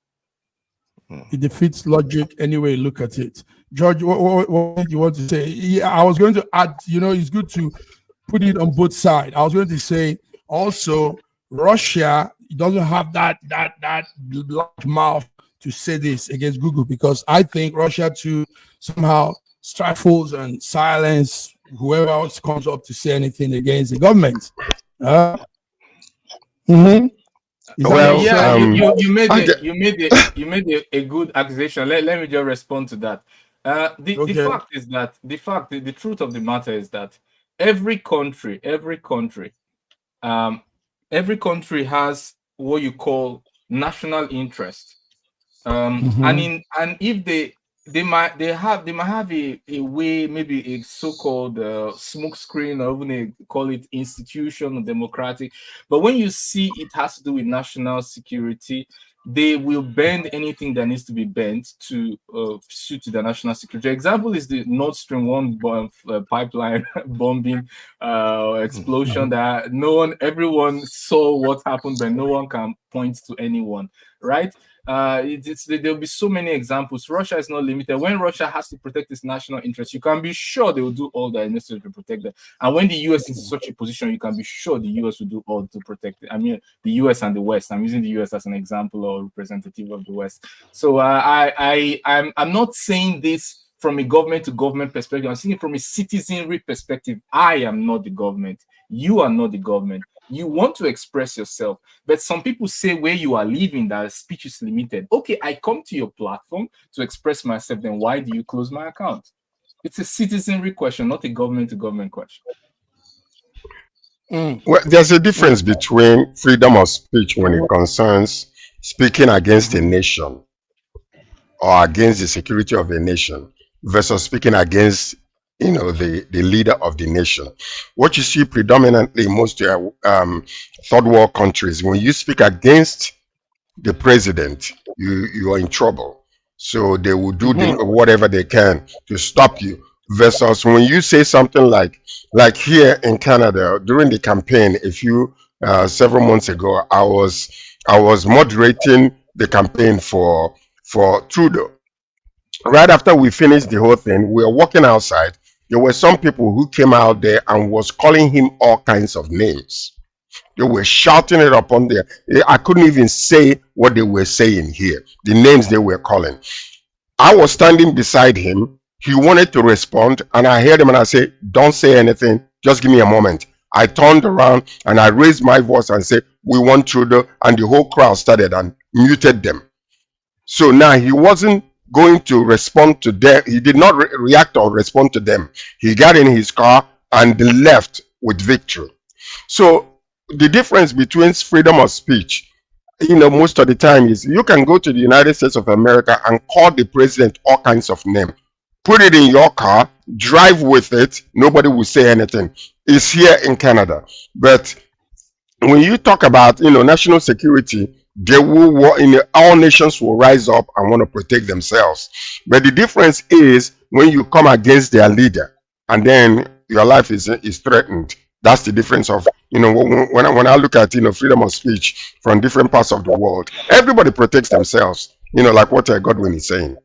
It defeats logic any way you look at it. George, what did you want to say? Yeah, I was going to add, it's good to put it on both sides. I was going to say also Russia doesn't have that large mouth to say this against Google, because I think Russia too somehow stifles and silence whoever else comes up to say anything against the government. Mhm. Is that not Well, Yeah, so? you made a good accusation. Let me just respond to that. The Okay. fact is that the truth of the matter is that um every country has what you call national interest. Mhm. And if they might have a way, maybe a so-called smoke screen, or even call it institution or democratic. But when you see it has to do with national security, they will bend anything that needs to be bent to suit the national security. Example is the Nord Stream 1 pipeline bombing explosion that everyone saw what happened, but no one can point to anyone, right? There'll be so many examples. Russia is not limited. When Russia has to protect its national interests, you can be sure they will do all that necessary to protect them. And when the US is in such a position, you can be sure the US will do all to protect it. I mean, the US and the West. I'm using the US as an example or representative of the West. So I'm not saying this from a government to government perspective. I'm saying it from a citizenry perspective. I am not the government. You are not the government. You want to express yourself, but some people say where you are living that speech is limited. Okay, I come to your platform to express myself, then why do you close my account? It's a citizenry question, not a government to government question. Well, there's a difference between freedom of speech when it concerns speaking against a nation or against the security of a nation versus speaking against the leader of the nation. What you see predominantly in most third world countries, when you speak against the president, you are in trouble. So they will do whatever they can to stop you. Versus when you say something like here in Canada during the campaign, several months ago, I was moderating the campaign for Trudeau. Right after we finished the whole thing, we were walking outside. There were some people who came out there and was calling him all kinds of names. They were shouting it up on there. I couldn't even say what they were saying here, the names they were calling. I was standing beside him. He wanted to respond, and I heard him and I said, don't say anything. Just give me a moment. I turned around and I raised my voice and said, we want Trudeau, and the whole crowd started and muted them. So now he wasn't going to respond to them. He did not react or respond to them. He got in his car and left with victory. So the difference between freedom of speech, most of the time is you can go to the United States of America and call the president all kinds of names. Put it in your car, drive with it, nobody will say anything. It's here in Canada. But when you talk about national security, they will all nations will rise up and want to protect themselves. But the difference is when you come against their leader and then your life is threatened. That's the difference of when I look at freedom of speech from different parts of the world, everybody protects themselves, like what Godwin is saying.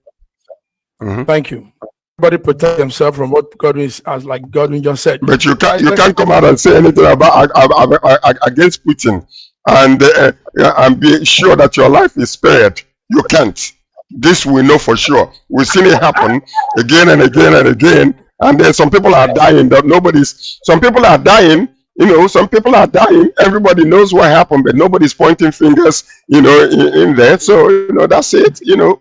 Thank you. Everybody protect themselves from what Godwin is, as like Godwin just said. But you can't come out and say anything about against Putin and be sure that your life is spared. You can't. This we know for sure. We've seen it happen again and again and again. And then some people are dying. Some people are dying. Some people are dying. Everybody knows what happened, but nobody's pointing fingers, in there. So, that's it. Who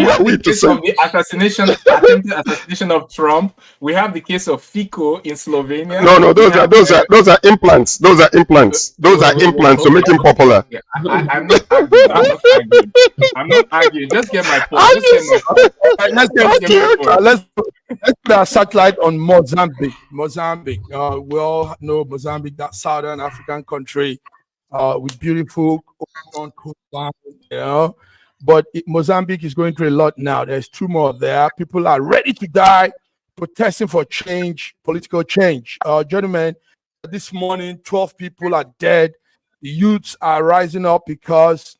are we to say? The attempted assassination of Trump. We have the case of Fico in Slovenia. No, those are implants. Those are implants to make him popular. Yeah, I'm not arguing. I'm not arguing. Just get my point. Let's put our satellite on Mozambique. We all know Mozambique, that southern African country with beautiful coastline, But Mozambique is going through a lot now. There's 2 more there. People are ready to die, protesting for change, political change. Gentlemen, this morning, 12 people are dead. The youths are rising up because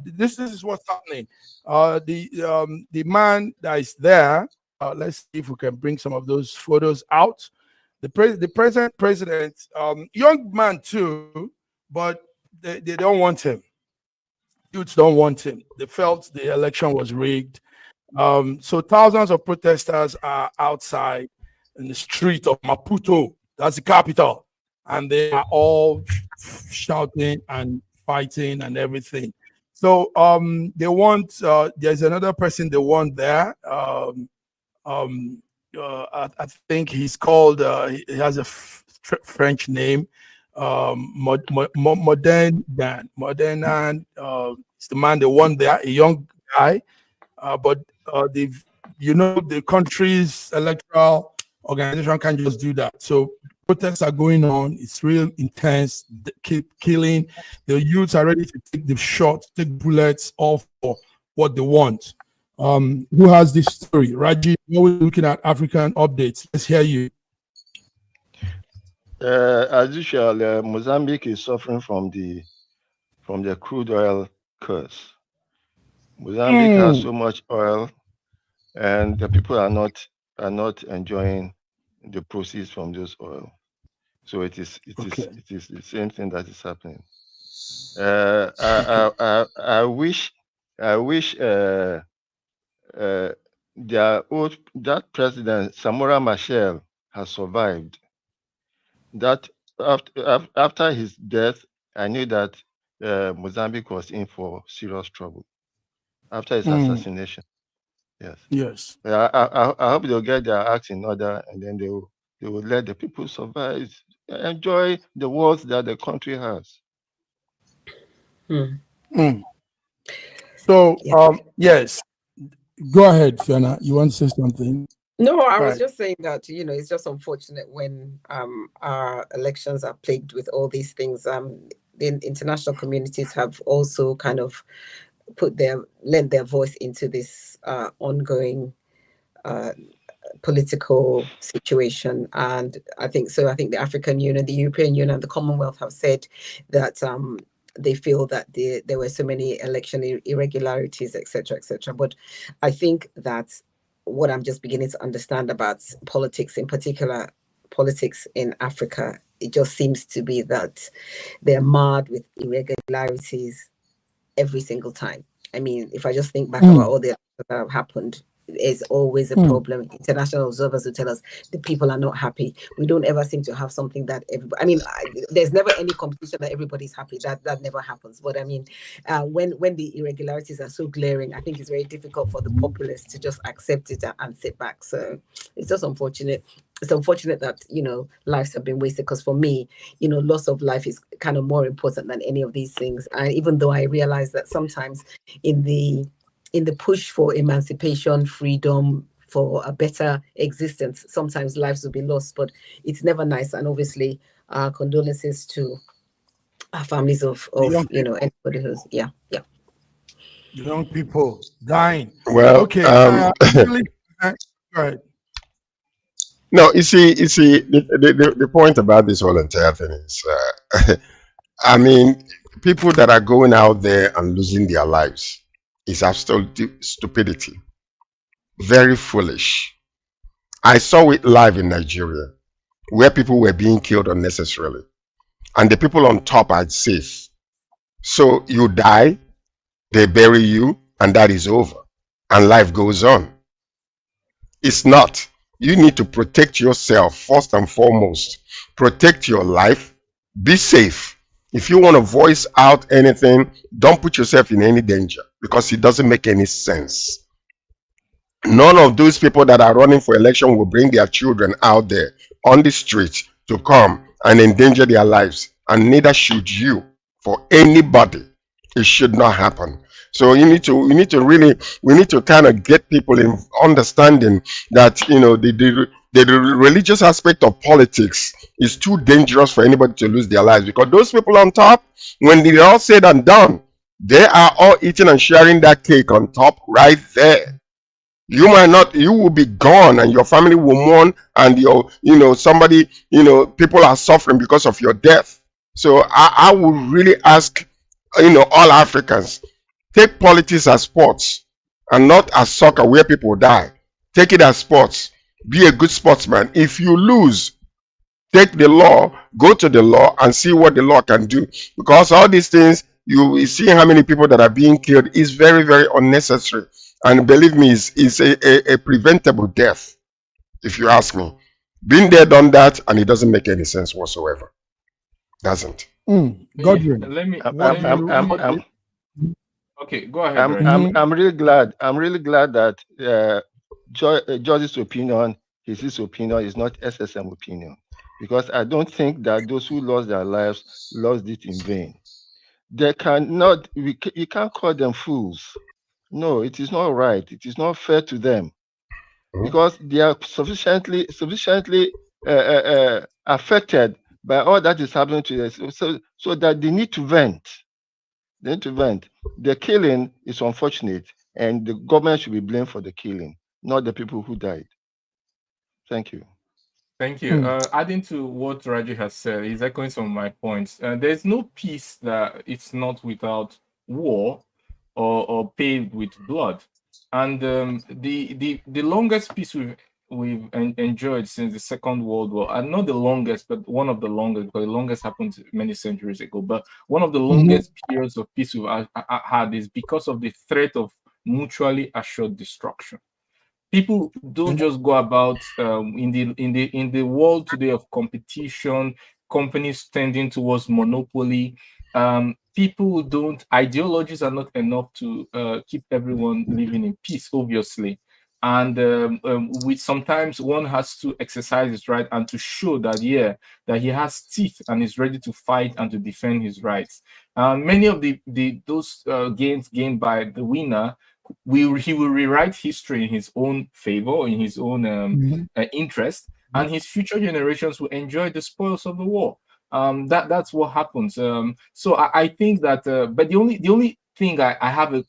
this is what's happening. The man that is there, let's see if we can bring some of those photos out. The present president, young man too, but they don't want him. Youths don't want him. They felt the election was rigged. So thousands of protesters are outside in the street of Maputo. That's the capital. And they are all shouting and fighting and everything. So they want, there's another person they want there. I think he's called, he has a French name, Modern Dan. It's the man they want there, a young guy. But the country's electoral organization can't just do that. So protests are going on. It's real intense. They keep killing. The youths are ready to take the shot, take bullets, all for what they want. Who has this story? Raji, you're always looking at African updates. Let's hear you. As usual, Mozambique is suffering from the crude oil curse. Mozambique has so much oil, and the people are not enjoying the proceeds from this oil. So it is the same thing that is happening. I wish that president Samora Machel has survived. That after his death, I knew that Mozambique was in for serious trouble after his assassination. Yes. Yes. I hope they'll get their acts in order, and then they will let the people survive, enjoy the wealth that the country has. So, yes, go ahead, Fiona. You want to say something? No, I was just saying that, it's just unfortunate when our elections are plagued with all these things. The international communities have also kind of lent their voice into this ongoing political situation. And I think the African Union, the European Union, and the Commonwealth have said that they feel that there were so many election irregularities, etc., etc. But I think that what I'm just beginning to understand about politics, in particular politics in Africa, it just seems to be that they're marred with irregularities every single time. I mean, if I just think back about all the elections that have happened, is always a problem. International observers will tell us the people are not happy. We don't ever seem to have something that everybody, there's never any competition that everybody's happy. That never happens. But I mean, when the irregularities are so glaring, I think it's very difficult for the populace to just accept it and sit back. So it's just unfortunate. It's unfortunate that, lives have been wasted, because for me, loss of life is kind of more important than any of these things. And even though I realize that sometimes in the push for emancipation, freedom, for a better existence, sometimes lives will be lost, but it's never nice. And obviously, condolences to our families of anybody who's, young people dying. Well, okay. Right. No, you see, the point about this whole entire thing is, I mean, people that are going out there and losing their lives is absolute stupidity. Very foolish. I saw it live in Nigeria, where people were being killed unnecessarily, and the people on top are safe. So you die, they bury you, and that is over, and life goes on. It's not. You need to protect yourself first and foremost. Protect your life. Be safe. If you want to voice out anything, don't put yourself in any danger, because it doesn't make any sense. None of those people that are running for election will bring their children out there on the street to come and endanger their lives, and neither should you for anybody. It should not happen. So we need to kind of get people in understanding that the religious aspect of politics is too dangerous for anybody to lose their lives, because those people on top, when they're all said and done, they are all eating and sharing that cake on top right there. You might not, you will be gone, and your family will mourn, and people are suffering because of your death. So I would really ask, all Africans, take politics as sports and not as soccer where people die. Take it as sports. Be a good sportsman. If you lose, take the law, go to the law and see what the law can do. Because all these things, you see how many people that are being killed is very, very unnecessary. And believe me, it's a preventable death, if you ask me. Been there, done that, and it doesn't make any sense whatsoever. Doesn't. Godwin. Okay, go ahead. I'm really glad that George's opinion is his opinion, is not SSM opinion, because I don't think that those who lost their lives lost it in vain. They cannot. You can't call them fools. No, it is not right. It is not fair to them, because they are sufficiently affected by all that is happening to us. So that they need to vent. They need to vent. The killing is unfortunate, and the government should be blamed for the killing, not the people who died. Thank you. Thank you. Adding to what Raji has said, he's echoing some of my points. There's no peace that it's not without war or paved with blood. And the longest peace we've enjoyed since the Second World War, and not the longest, but one of the longest, because the longest happened many centuries ago. But one of the longest periods of peace we've had is because of the threat of mutually assured destruction. People don't just go about in the world today of competition, companies tending towards monopoly. People don't Ideologies are not enough to keep everyone living in peace, obviously. And with sometimes one has to exercise his right and to show that that he has teeth and is ready to fight and to defend his rights. Many of those gains gained by the winner, he will rewrite history in his own favor, in his own interest, and his future generations will enjoy the spoils of the war. That's what happens. So I think that, but the only thing I have a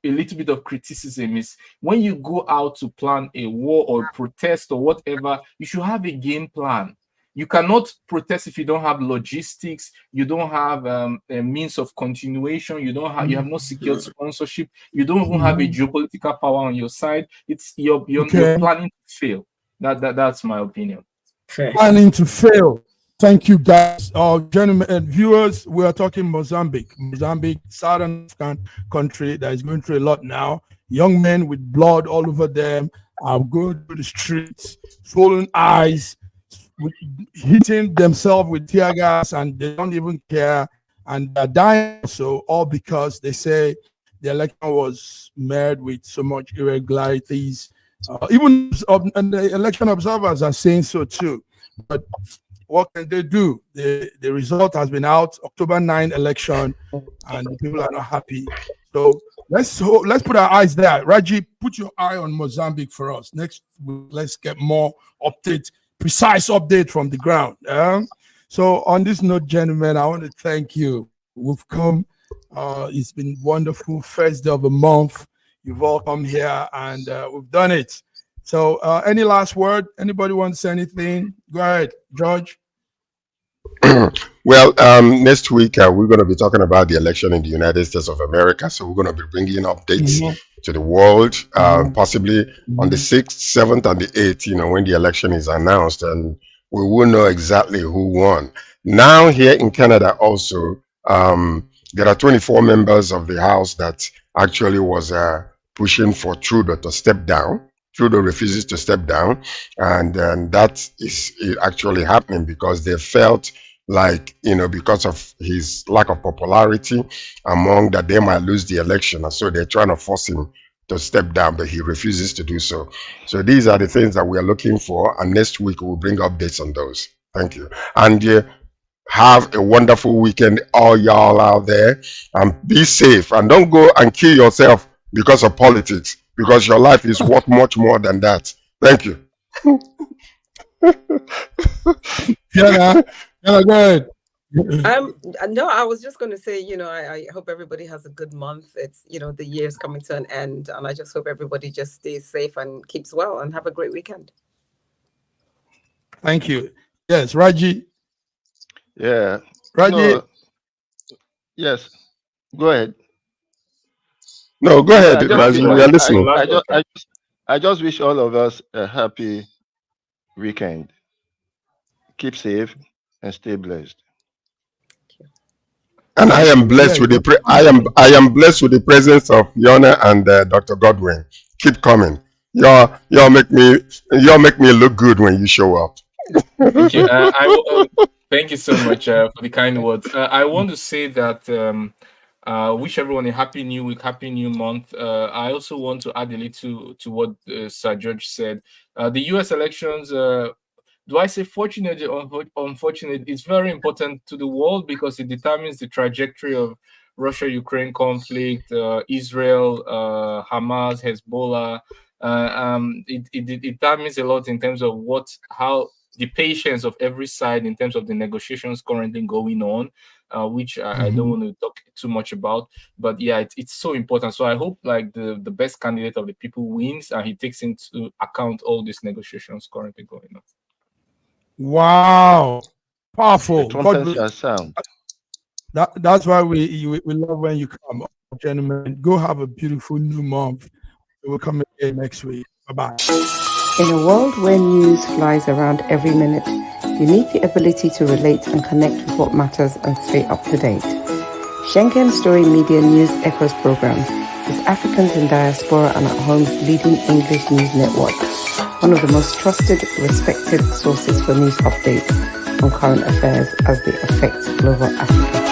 little bit of criticism is when you go out to plan a war or protest or whatever, you should have a game plan. You cannot protest if you don't have logistics, you don't have a means of continuation, you have no secured sponsorship, you don't even have a geopolitical power on your side. It's you're planning to fail. That's my opinion. Planning to fail. Thank you, guys. Gentlemen and viewers, we are talking Mozambique. Mozambique, southern African country that is going through a lot now. Young men with blood all over them are going through the streets, swollen eyes, hitting themselves with tear gas, and they don't even care, and they're dying. So all because they say the election was made with so much irregularities. Even and the election observers are saying so too. But what can they do? The result has been out, October 9 election, and the people are not happy. So let's put our eyes there. Raji, put your eye on Mozambique for us. Next, let's get more precise update from the ground. So on this note, gentlemen, I want to thank you. We've come. It's been wonderful. First day of the month. You've all come here, and we've done it. So any last word? Anybody want to say anything? Go ahead, George. Well, next week we're going to be talking about the election in the United States of America. So we're going to be bringing updates to the world, possibly on the 6th, 7th, and the 8th, when the election is announced, and we will know exactly who won. Now, here in Canada also, there are 24 members of the House that actually was pushing for Trudeau to step down. Trudeau refuses to step down, and that is actually happening because they felt like, because of his lack of popularity among that, they might lose the election, and so they're trying to force him to step down, but he refuses to do so. So these are the things that we are looking for, and next week we'll bring updates on those. Thank you, and have a wonderful weekend, all y'all out there, and be safe, and don't go and kill yourself because of politics, because your life is worth much more than that. Thank you. Go ahead. No, I was just going to say, I hope everybody has a good month. It's, the year's coming to an end, and I just hope everybody just stays safe and keeps well, and have a great weekend. Thank you. Yes, Raji. Yeah. Raji. No, yes. Go ahead. No, go ahead, Raji. We are listening. I just wish all of us a happy weekend. Keep safe and stay blessed. And I am blessed with I am blessed with the presence of Yona and Dr. Godwin. Keep coming. Y'all make me look good when you show up. Thank you. Thank you so much for the kind words. I want to say that wish everyone a happy new week, happy new month. I also want to add a little to what Sir George said. The U.S. elections. Do I say fortunate or unfortunate? It's very important to the world because it determines the trajectory of Russia-Ukraine conflict, Israel, Hamas, Hezbollah. It determines a lot in terms of how the patience of every side in terms of the negotiations currently going on, which I don't want to talk too much about. But yeah, it's so important. So I hope like the best candidate of the people wins, and he takes into account all these negotiations currently going on. Wow, powerful. The trumpets shall sound. That's why we love when you come, gentlemen. Go have a beautiful new month. We'll come again next week. Bye-bye. In a world where news flies around every minute, you need the ability to relate and connect with what matters and stay up to date. Schengen Story Media News Echoes program is Africans in Diaspora and at Home's leading English news network, one of the most trusted, respected sources for news updates on current affairs as they affect global Africa.